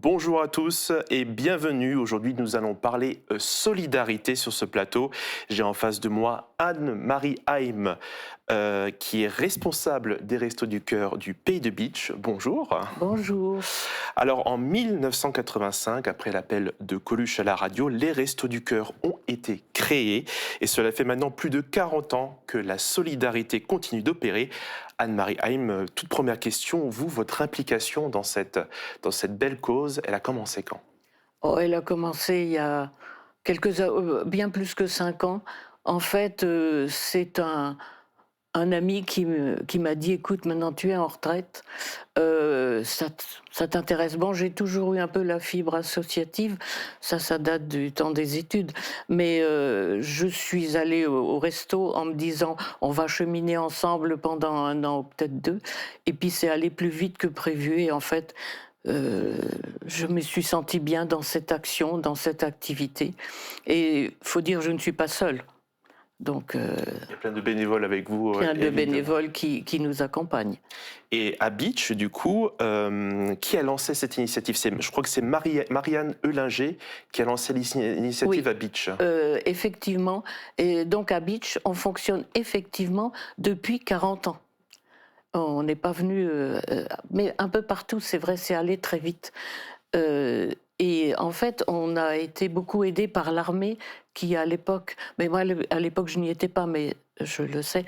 Bonjour à tous et bienvenue. Aujourd'hui, nous allons parler solidarité sur ce plateau. J'ai en face de moi Anne-Marie Haim, qui est responsable des Restos du Cœur du Pays de Bitche. Bonjour. Bonjour. Alors, en 1985, après l'appel de Coluche à la radio, les Restos du Cœur ont été créés et cela fait maintenant plus de 40 ans que la solidarité continue d'opérer. Anne-Marie Haim, toute première question, vous, votre implication dans cette belle cause, elle a commencé quand? Oh, elle a commencé il y a bien plus que 5 ans. En fait, c'est un ami qui m'a dit: «Écoute, maintenant tu es en retraite, ça t'intéresse?» Bon, j'ai toujours eu un peu la fibre associative, ça date du temps des études, mais je suis allée au resto en me disant: «On va cheminer ensemble pendant 1 an ou peut-être 2», et puis c'est allé plus vite que prévu et en fait, Heu, je me suis sentie bien dans cette action, dans cette activité et faut dire je ne suis pas seule. Donc Il y a plein de bénévoles avec vous, plein de évidemment. bénévoles qui nous accompagnent. Et à Beach, du coup, qui a lancé cette initiative? Je crois que c'est Marianne Eulinger qui a lancé l'initiative Oui, à Beach. effectivement, et donc à Beach, on fonctionne effectivement depuis 40 ans. On n'est pas venu, mais un peu partout, c'est vrai, c'est allé très vite. Et en fait, on a été beaucoup aidés par l'armée qui, à l'époque, mais moi, à l'époque, je n'y étais pas, mais je le sais,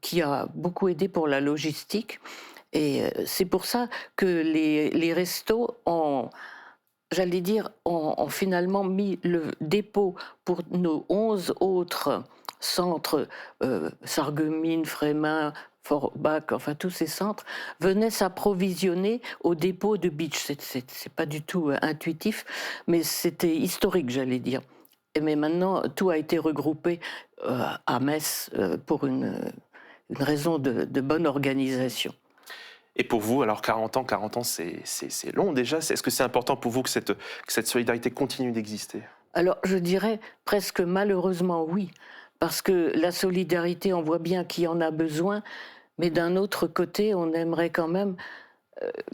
qui a beaucoup aidé pour la logistique. Et c'est pour ça que les restos ont, j'allais dire, ont finalement mis le dépôt pour nos 11 autres centres, Sarreguemines, Frémin, Forbach, enfin tous ces centres, venaient s'approvisionner au dépôt de Bitche. C'est pas du tout intuitif, mais c'était historique, j'allais dire. Mais maintenant, tout a été regroupé à Metz pour une raison de bonne organisation. Et pour vous, alors 40 ans, c'est long déjà. Est-ce que c'est important pour vous que cette solidarité continue d'exister? Alors, je dirais presque malheureusement oui, parce que la solidarité, on voit bien qu'il y en a besoin, mais d'un autre côté, on aimerait quand même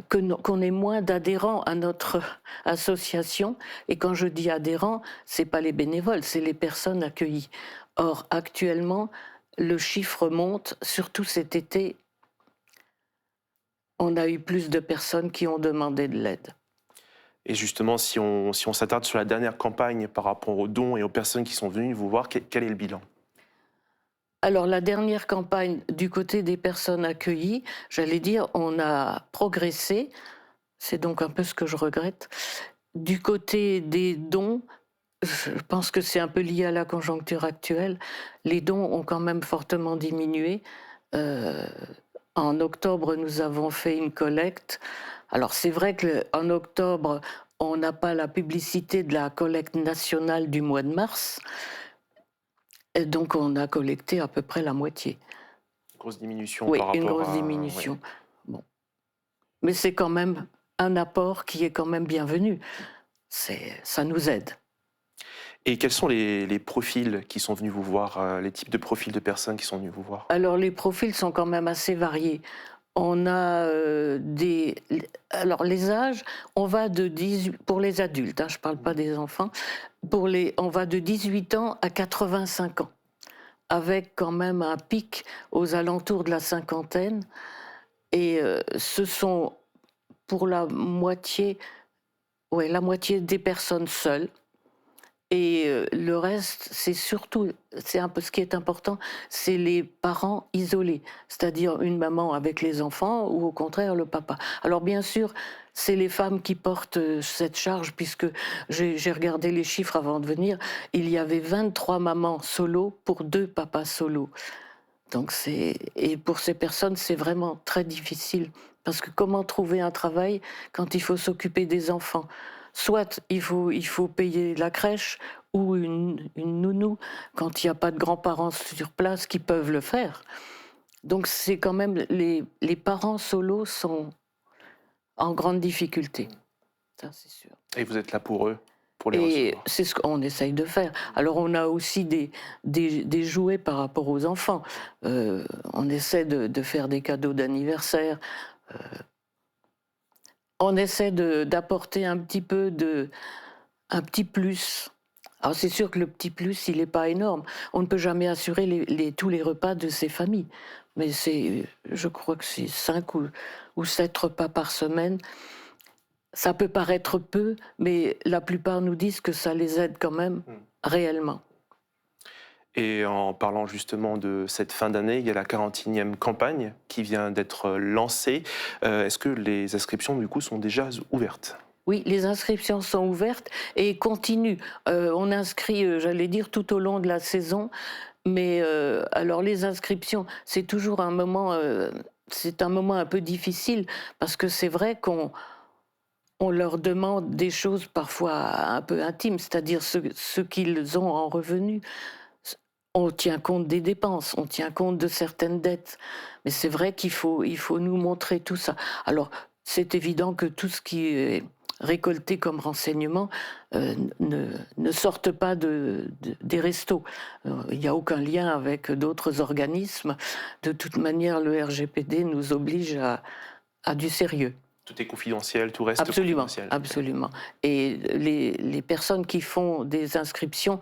qu'on ait moins d'adhérents à notre association. Et quand je dis adhérents, c'est pas les bénévoles, c'est les personnes accueillies. Or, actuellement, le chiffre monte, surtout cet été, on a eu plus de personnes qui ont demandé de l'aide. Et justement, si on s'attarde sur la dernière campagne par rapport aux dons et aux personnes qui sont venues vous voir, quel est le bilan? Alors la dernière campagne, du côté des personnes accueillies, j'allais dire, on a progressé, c'est donc un peu ce que je regrette. Du côté des dons, je pense que c'est un peu lié à la conjoncture actuelle. Les dons ont quand même fortement diminué. Heu, En octobre, nous avons fait une collecte. Alors c'est vrai qu'en octobre, on n'a pas la publicité de la collecte nationale du mois de mars, et donc on a collecté à peu près la moitié. Grosse diminution Oui, par une rapport grosse à... Ouais. diminution. Bon, mais c'est quand même un apport qui est quand même bienvenu. Ça nous aide. Et quels sont les profils qui sont venus vous voir, les types de profils de personnes qui sont venus vous voir? Alors les profils sont quand même assez variés. On a, alors les âges, on va de 18 pour les adultes, hein, je ne parle pas des enfants, on va de 18 ans à 85 ans, avec quand même un pic aux alentours de la cinquantaine, et ce sont pour la moitié, ouais, la moitié des personnes seules. Et le reste, c'est un peu ce qui est important, c'est les parents isolés, c'est-à-dire une maman avec les enfants ou au contraire le papa. Alors bien sûr, c'est les femmes qui portent cette charge, puisque j'ai regardé les chiffres avant de venir, il y avait 23 mamans solo pour 2 papas solo. Donc et pour ces personnes, c'est vraiment très difficile, parce que comment trouver un travail quand il faut s'occuper des enfants? Soit il faut payer la crèche ou une nounou quand il n'y a pas de grands-parents sur place qui peuvent le faire. Donc c'est quand même les parents solos sont en grande difficulté, ça c'est sûr. Et vous êtes là pour eux, pour les Et recevoir? c'est ce qu'on essaye de faire. Alors on a aussi des jouets par rapport aux enfants. On essaie de faire des cadeaux d'anniversaire. On essaie d'apporter un petit peu un petit plus. Alors c'est sûr que le petit plus, il n'est pas énorme. On ne peut jamais assurer tous les repas de ces familles. Mais je crois que c'est 5 ou 7 repas par semaine. Ça peut paraître peu, mais la plupart nous disent que ça les aide quand même Mm. réellement. Et en parlant justement de cette fin d'année, il y a la 41e campagne qui vient d'être lancée. Est-ce que les inscriptions, du coup, sont déjà ouvertes? Oui, les inscriptions sont ouvertes et continuent. On inscrit, j'allais dire, tout au long de la saison. Mais alors les inscriptions, c'est un moment un peu difficile parce que c'est vrai qu'on leur demande des choses parfois un peu intimes, c'est-à-dire ce qu'ils ont en revenus. On tient compte des dépenses, on tient compte de certaines dettes, mais c'est vrai il faut nous montrer tout ça. Alors, c'est évident que tout ce qui est récolté comme renseignement ne sorte pas des restos. Il n'y a aucun lien avec d'autres organismes. De toute manière, le RGPD nous oblige à du sérieux. Tout est confidentiel, tout reste Absolument, confidentiel. absolument. Et les personnes qui font des inscriptions,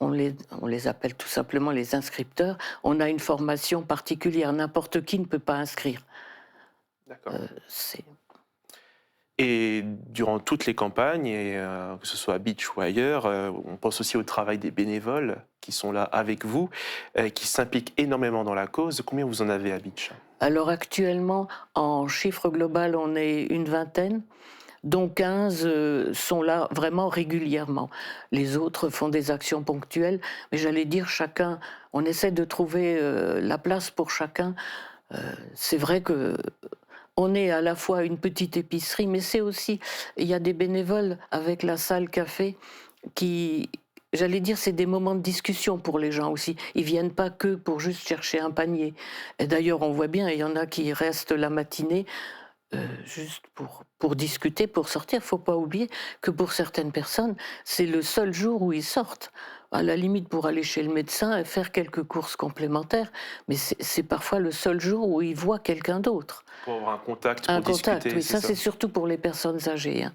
on les appelle tout simplement les inscripteurs. On a une formation particulière. N'importe qui ne peut pas inscrire. D'accord. C'est... Et durant toutes les campagnes, et, que ce soit à Beach ou ailleurs, on pense aussi au travail des bénévoles qui sont là avec vous, qui s'impliquent énormément dans la cause. Combien vous en avez à Beach? Alors actuellement, en chiffre global, on est une vingtaine, dont 15 sont là vraiment régulièrement. Les autres font des actions ponctuelles, mais j'allais dire on essaie de trouver la place pour chacun. C'est vrai que on est à la fois une petite épicerie, mais c'est aussi, il y a des bénévoles avec la salle café qui, j'allais dire, c'est des moments de discussion pour les gens aussi. Ils viennent pas que pour juste chercher un panier. Et d'ailleurs, on voit bien, il y en a qui restent la matinée juste pour discuter, pour sortir. Faut pas oublier que pour certaines personnes, c'est le seul jour où ils sortent. À la limite pour aller chez le médecin et faire quelques courses complémentaires, mais c'est parfois le seul jour où ils voient quelqu'un d'autre. Pour avoir un contact, pour Un contact, discuter, oui, c'est ça ça. c'est surtout pour les personnes âgées. Hein.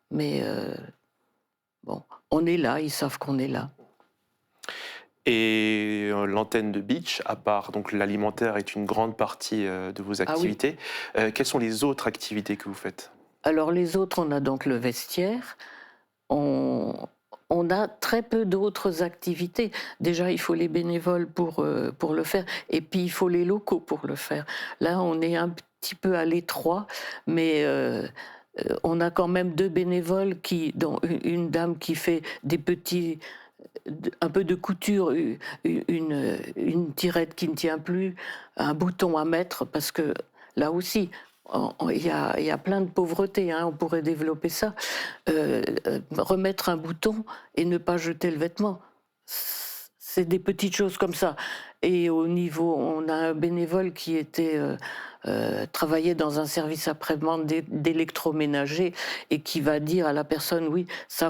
Mais bon, on est là, ils savent qu'on est là. Et l'antenne de Beach, à part donc l'alimentaire, est une grande partie de vos Ah oui. activités. Quelles sont les autres activités que vous faites? Alors les autres, on a donc le vestiaire. On, on a très peu d'autres activités. Déjà, il faut les bénévoles pour le faire, et puis il faut les locaux pour le faire. Là, on est un petit peu à l'étroit, mais on a quand même 2 bénévoles, dont une dame qui fait un peu de couture, une tirette qui ne tient plus, un bouton à mettre, parce que là aussi, il y a plein de pauvreté, hein, on pourrait développer ça. Remettre un bouton et ne pas jeter le vêtement, c'est des petites choses comme ça. Et au niveau, on a un bénévole qui travaillait dans un service après-vente d'électroménager et qui va dire à la personne, oui, ça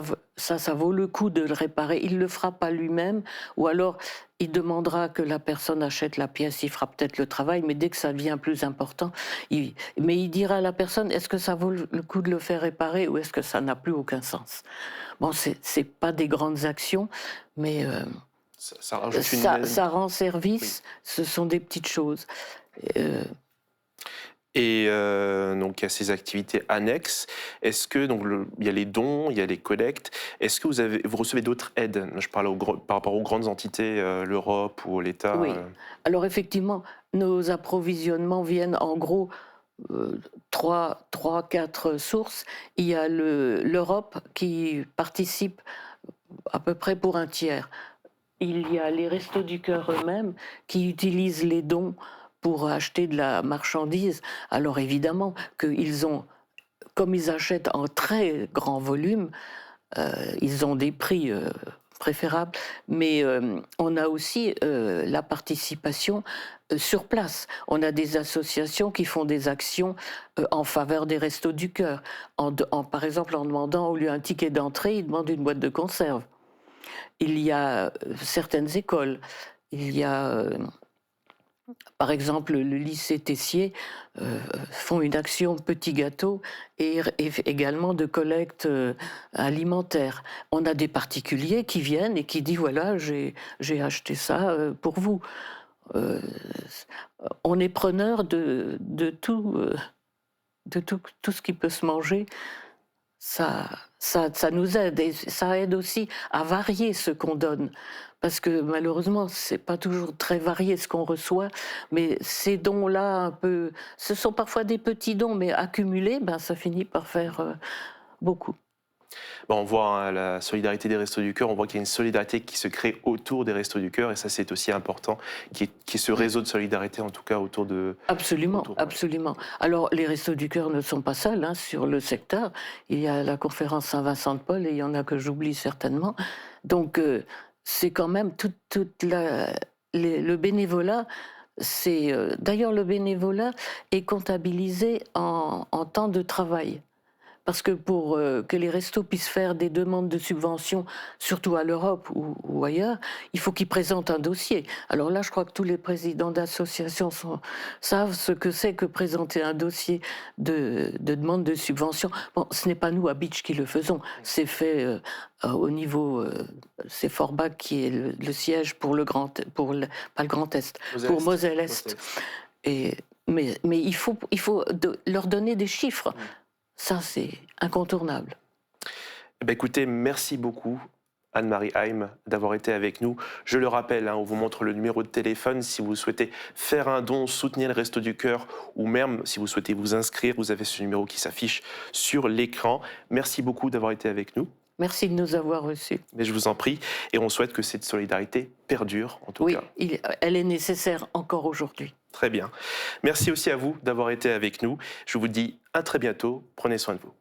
vaut le coup de le réparer. Il le fera pas lui-même, ou alors il demandera que la personne achète la pièce, il fera peut-être le travail, mais dès que ça devient plus important, mais il dira à la personne, est-ce que ça vaut le coup de le faire réparer ou est-ce que ça n'a plus aucun sens? Bon, c'est pas des grandes actions, mais Ça rajoute une... ça rend service, Oui. ce sont des petites choses. Euh, Et donc il y a ces activités annexes. Est-ce que donc il y a les dons, il y a les collectes. Est-ce que vous recevez d'autres aides? Je parle par rapport aux grandes entités, l'Europe ou l'État. oui. Alors effectivement, nos approvisionnements viennent en gros 4 sources. Il y a l'Europe qui participe à peu près pour un tiers. Il y a les Restos du Cœur eux-mêmes qui utilisent les dons pour acheter de la marchandise. Alors évidemment qu'ils ont, comme ils achètent en très grand volume, ils ont des prix préférables, mais on a aussi la participation sur place. On a des associations qui font des actions en faveur des Restos du Cœur. Par exemple, en demandant, au lieu d'un ticket d'entrée, ils demandent une boîte de conserve. Il y a certaines écoles, il y a Par exemple, le lycée Tessier font une action petit gâteau et également de collecte alimentaire. On a des particuliers qui viennent et qui disent voilà, j'ai acheté ça pour vous. Euh, on est preneur de tout ce qui peut se manger. Ça nous aide et ça aide aussi à varier ce qu'on donne. Parce que malheureusement, c'est pas toujours très varié ce qu'on reçoit, mais ces dons-là, un peu, ce sont parfois des petits dons, mais accumulés, ben, ça finit par faire beaucoup. Bon, on voit hein, la solidarité des Restos du Cœur, on voit qu'il y a une solidarité qui se crée autour des Restos du Cœur, et ça c'est aussi important, qu'il y ait ce réseau de solidarité en tout cas autour de... Absolument, Autour, ouais. absolument. Alors, les Restos du Cœur ne sont pas seuls hein, sur le secteur. Il y a la conférence Saint-Vincent-de-Paul et il y en a que j'oublie certainement. Donc, c'est quand même le bénévolat. D'ailleurs, le bénévolat est comptabilisé en temps de travail. Parce que pour que les restos puissent faire des demandes de subventions, surtout à l'Europe ou ailleurs, il faut qu'ils présentent un dossier. Alors là, je crois que tous les présidents d'associations savent ce que c'est que présenter un dossier de demande de subvention. Bon, ce n'est pas nous à Beach qui le faisons, c'est fait au niveau, c'est Forbach qui est le siège pour pas le Grand Est, pour Moselle-Est. Mais il faut leur donner des chiffres. Ça, c'est incontournable. Eh ben, écoutez, merci beaucoup Anne-Marie Heim d'avoir été avec nous. Je le rappelle, hein, on vous montre le numéro de téléphone si vous souhaitez faire un don, soutenir le Resto du Cœur ou même si vous souhaitez vous inscrire, vous avez ce numéro qui s'affiche sur l'écran. Merci beaucoup d'avoir été avec nous. Merci de nous avoir reçus. Mais je vous en prie, et on souhaite que cette solidarité perdure en tout cas. Oui, elle est nécessaire encore aujourd'hui. Très bien. Merci aussi à vous d'avoir été avec nous. Je vous dis à très bientôt. Prenez soin de vous.